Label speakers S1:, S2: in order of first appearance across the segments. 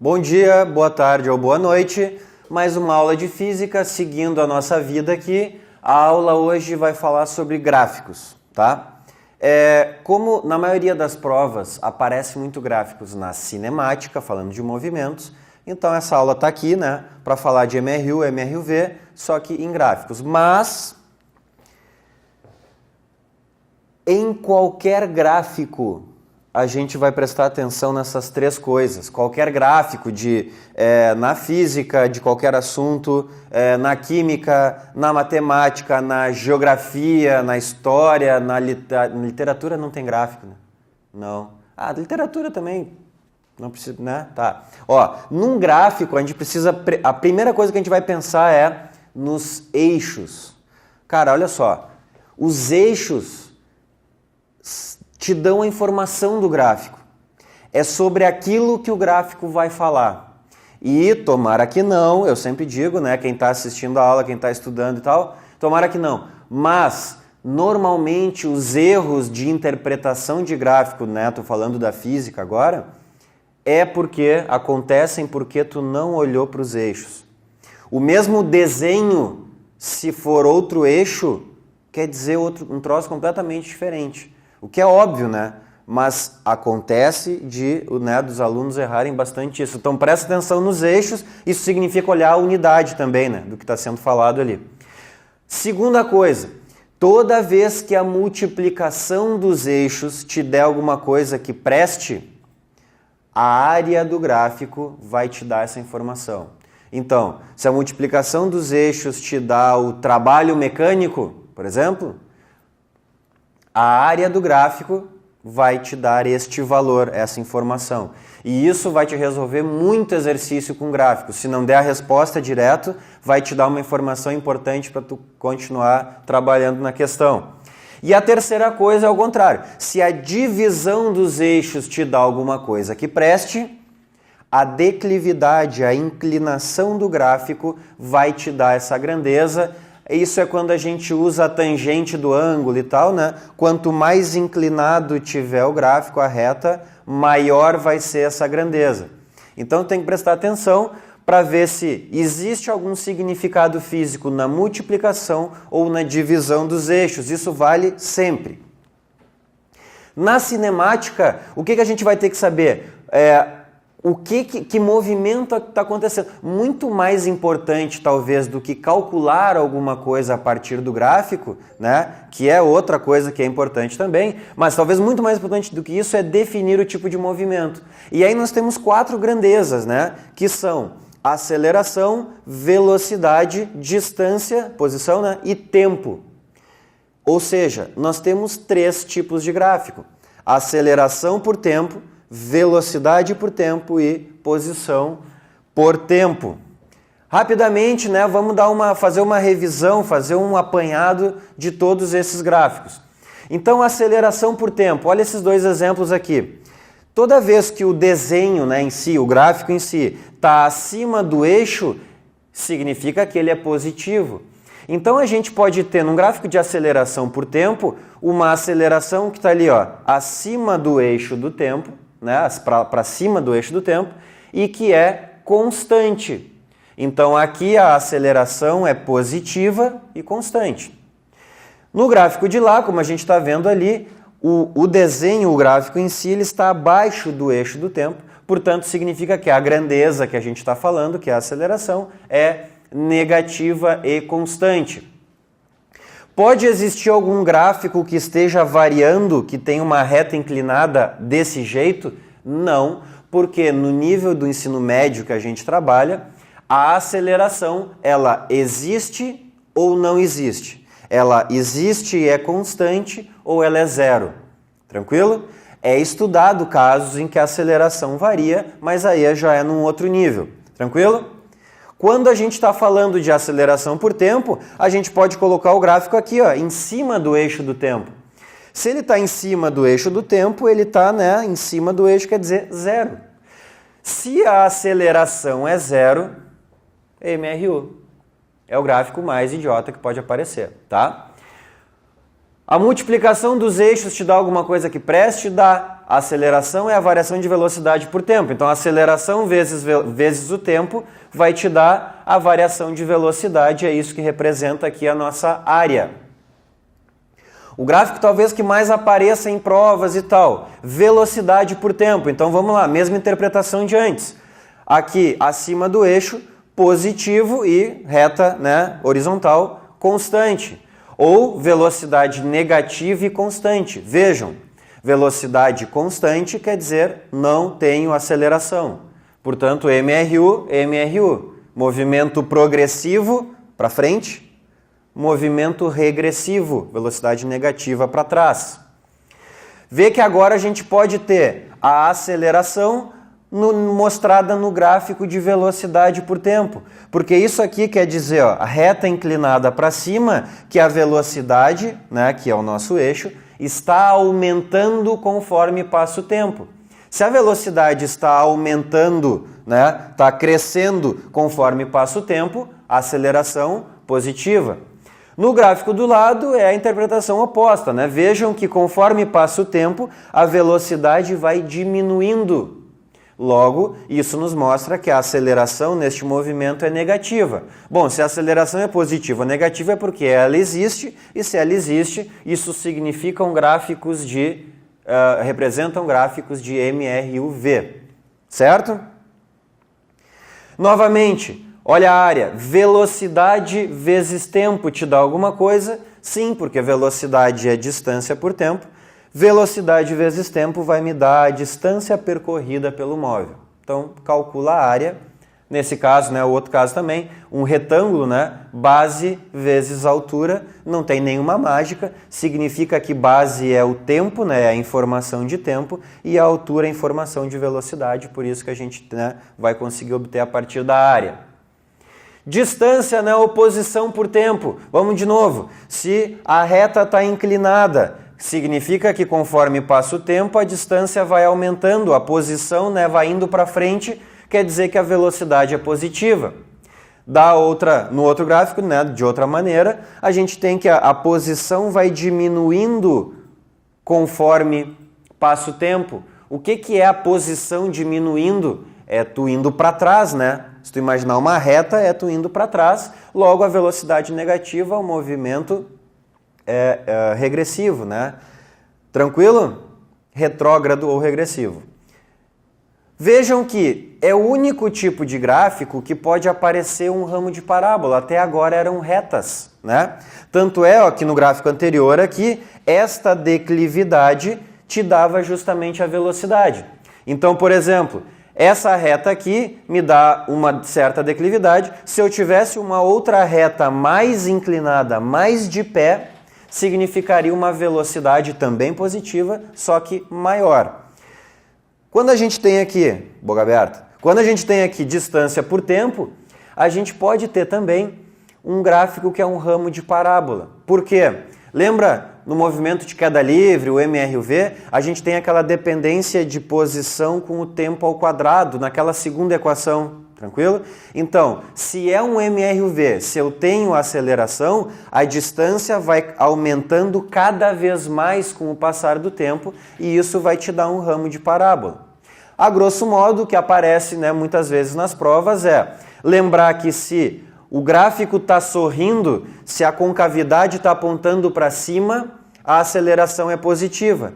S1: Bom dia, boa tarde ou boa noite. Mais uma aula de física seguindo a nossa vida aqui. A aula hoje vai falar sobre gráficos, tá? Como na maioria das provas aparece muito gráficos na cinemática, falando de movimentos, então essa aula está aqui, né, para falar de MRU, MRUV, só que em gráficos. Mas em qualquer gráfico a gente vai prestar atenção nessas três coisas. Qualquer gráfico na física, de qualquer assunto, na química, na matemática, na geografia, na história, na literatura não tem gráfico, né? Não. Ah, literatura também não precisa, né? Tá. Ó, num gráfico a gente precisa, a primeira coisa que a gente vai pensar é nos eixos. Cara, olha só, os eixos te dão a informação do gráfico. É sobre aquilo que o gráfico vai falar. E tomara que não, eu sempre digo, né, quem está assistindo a aula, quem está estudando e tal, tomara que não. Mas, normalmente, os erros de interpretação de gráfico, né, tô falando da física agora, acontecem porque tu não olhou para os eixos. O mesmo desenho, se for outro eixo, quer dizer um troço completamente diferente. O que é óbvio, né? Mas acontece dos alunos errarem bastante isso. Então presta atenção nos eixos, isso significa olhar a unidade também, né? Do que está sendo falado ali. Segunda coisa, toda vez que a multiplicação dos eixos te der alguma coisa que preste, a área do gráfico vai te dar essa informação. Então, se a multiplicação dos eixos te dá o trabalho mecânico, por exemplo, a área do gráfico vai te dar este valor, essa informação. E isso vai te resolver muito exercício com gráfico. Se não der a resposta direto, vai te dar uma informação importante para tu continuar trabalhando na questão. E a terceira coisa é o contrário. Se a divisão dos eixos te dá alguma coisa que preste, a declividade, a inclinação do gráfico vai te dar essa grandeza. Isso é quando a gente usa a tangente do ângulo e tal, né? Quanto mais inclinado tiver o gráfico, a reta, maior vai ser essa grandeza. Então tem que prestar atenção para ver se existe algum significado físico na multiplicação ou na divisão dos eixos. Isso vale sempre. Na cinemática, o que a gente vai ter que saber? Que movimento está acontecendo. Muito mais importante, talvez, do que calcular alguma coisa a partir do gráfico, né? Que é outra coisa que é importante também, mas talvez muito mais importante do que isso é definir o tipo de movimento. E aí nós temos 4 grandezas, né? Que são aceleração, velocidade, distância, posição, né? E tempo. Ou seja, nós temos 3 tipos de gráfico. Aceleração por tempo, velocidade por tempo e posição por tempo. Rapidamente, né, vamos fazer uma revisão, fazer um apanhado de todos esses gráficos. Então, aceleração por tempo. Olha esses 2 exemplos aqui. Toda vez que o desenho, né, em si, o gráfico em si, está acima do eixo, significa que ele é positivo. Então, a gente pode ter, num gráfico de aceleração por tempo, uma aceleração que está ali, ó, acima do eixo do tempo, né, para cima do eixo do tempo, e que é constante. Então, aqui a aceleração é positiva e constante. No gráfico de lá, como a gente está vendo ali, o desenho, o gráfico em si, ele está abaixo do eixo do tempo, portanto, significa que a grandeza que a gente está falando, que é a aceleração, é negativa e constante. Pode existir algum gráfico que esteja variando, que tenha uma reta inclinada desse jeito? Não, porque no nível do ensino médio que a gente trabalha, a aceleração, ela existe ou não existe. Ela existe e é constante ou ela é zero. Tranquilo? É estudado casos em que a aceleração varia, mas aí já é num outro nível. Tranquilo? Quando a gente está falando de aceleração por tempo, a gente pode colocar o gráfico aqui, ó, em cima do eixo do tempo. Se ele está em cima do eixo do tempo, ele está, né, em cima do eixo, quer dizer zero. Se a aceleração é zero, MRU. É o gráfico mais idiota que pode aparecer, tá? A multiplicação dos eixos te dá alguma coisa que preste? Dá. A aceleração é a variação de velocidade por tempo. Então, a aceleração vezes o tempo vai te dar a variação de velocidade. É isso que representa aqui a nossa área. O gráfico talvez que mais apareça em provas e tal. Velocidade por tempo. Então, vamos lá. Mesma interpretação de antes. Aqui, acima do eixo, positivo e reta, né, horizontal, constante. Ou velocidade negativa e constante. Vejam, velocidade constante quer dizer não tenho aceleração. Portanto, MRU, MRU. Movimento progressivo para frente, movimento regressivo, velocidade negativa para trás. Vê que agora a gente pode ter a aceleração mostrada no gráfico de velocidade por tempo. Porque isso aqui quer dizer, ó, a reta inclinada para cima, que a velocidade, né, que é o nosso eixo, está aumentando conforme passa o tempo. Se a velocidade está aumentando, né, está crescendo conforme passa o tempo, a aceleração positiva. No gráfico do lado é a interpretação oposta, né? Vejam que conforme passa o tempo, a velocidade vai diminuindo. Logo, isso nos mostra que a aceleração neste movimento é negativa. Bom, se a aceleração é positiva ou negativa é porque ela existe, e se ela existe, isso significam gráficos de, representam gráficos de MRUV, certo? Novamente, olha a área, velocidade vezes tempo te dá alguma coisa? Sim, porque velocidade é distância por tempo. Velocidade vezes tempo vai me dar a distância percorrida pelo móvel. Então, calcula a área. Nesse caso, né, o outro caso também, um retângulo, né, base vezes altura, não tem nenhuma mágica, significa que base é o tempo, né, a informação de tempo, e a altura é a informação de velocidade, por isso que a gente, né, vai conseguir obter a partir da área. Distância, né, oposição por tempo. Vamos de novo. Se a reta está inclinada, significa que conforme passa o tempo, a distância vai aumentando, a posição, né, vai indo para frente, quer dizer que a velocidade é positiva. No outro gráfico, né, de outra maneira, a gente tem que a posição vai diminuindo conforme passa o tempo. O que é a posição diminuindo? É tu indo para trás, né? Se tu imaginar uma reta, é tu indo para trás, logo a velocidade negativa, o movimento regressivo, né? Tranquilo? Retrógrado ou regressivo. Vejam que é o único tipo de gráfico que pode aparecer um ramo de parábola. Até agora eram retas, né? Tanto é que no gráfico anterior aqui, esta declividade te dava justamente a velocidade. Então, por exemplo, essa reta aqui me dá uma certa declividade. Se eu tivesse uma outra reta mais inclinada, mais de pé, significaria uma velocidade também positiva, só que maior. Quando a gente tem aqui, boca aberta, quando a gente tem aqui distância por tempo, a gente pode ter também um gráfico que é um ramo de parábola. Por quê? Lembra no movimento de queda livre, o MRUV, a gente tem aquela dependência de posição com o tempo ao quadrado, naquela segunda equação. Tranquilo? Então, se é um MRUV, se eu tenho aceleração, a distância vai aumentando cada vez mais com o passar do tempo e isso vai te dar um ramo de parábola. A grosso modo, o que aparece, né, muitas vezes nas provas é lembrar que se o gráfico está sorrindo, se a concavidade está apontando para cima, a aceleração é positiva.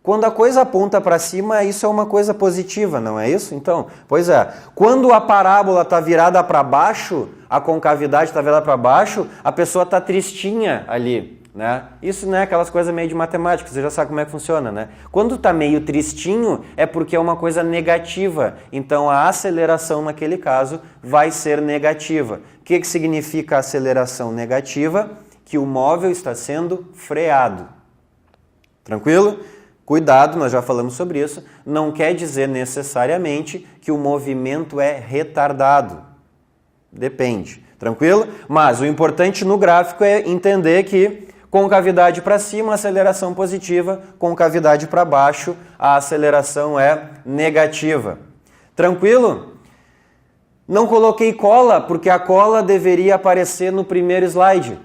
S1: Quando a coisa aponta para cima, isso é uma coisa positiva, não é isso? Então, pois é. Quando a parábola está virada para baixo, a concavidade está virada para baixo, a pessoa está tristinha ali, né? Isso não é aquelas coisas meio de matemática, você já sabe como é que funciona, né? Quando está meio tristinho, é porque é uma coisa negativa. Então, a aceleração naquele caso vai ser negativa. O que significa aceleração negativa? Que o móvel está sendo freado. Tranquilo? Cuidado, nós já falamos sobre isso, não quer dizer necessariamente que o movimento é retardado. Depende, tranquilo? Mas o importante no gráfico é entender que concavidade para cima, aceleração positiva, concavidade para baixo, a aceleração é negativa. Tranquilo? Não coloquei cola, porque a cola deveria aparecer no primeiro slide.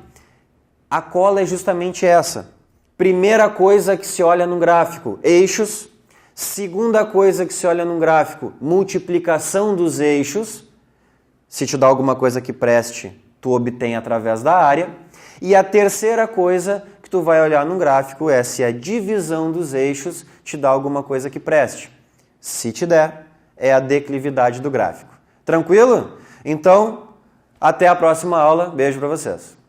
S1: A cola é justamente essa. Primeira coisa que se olha no gráfico, eixos. Segunda coisa que se olha no gráfico, multiplicação dos eixos. Se te dá alguma coisa que preste, tu obtém através da área. E a terceira coisa que tu vai olhar no gráfico é se a divisão dos eixos te dá alguma coisa que preste. Se te der, é a declividade do gráfico. Tranquilo? Então, até a próxima aula. Beijo para vocês.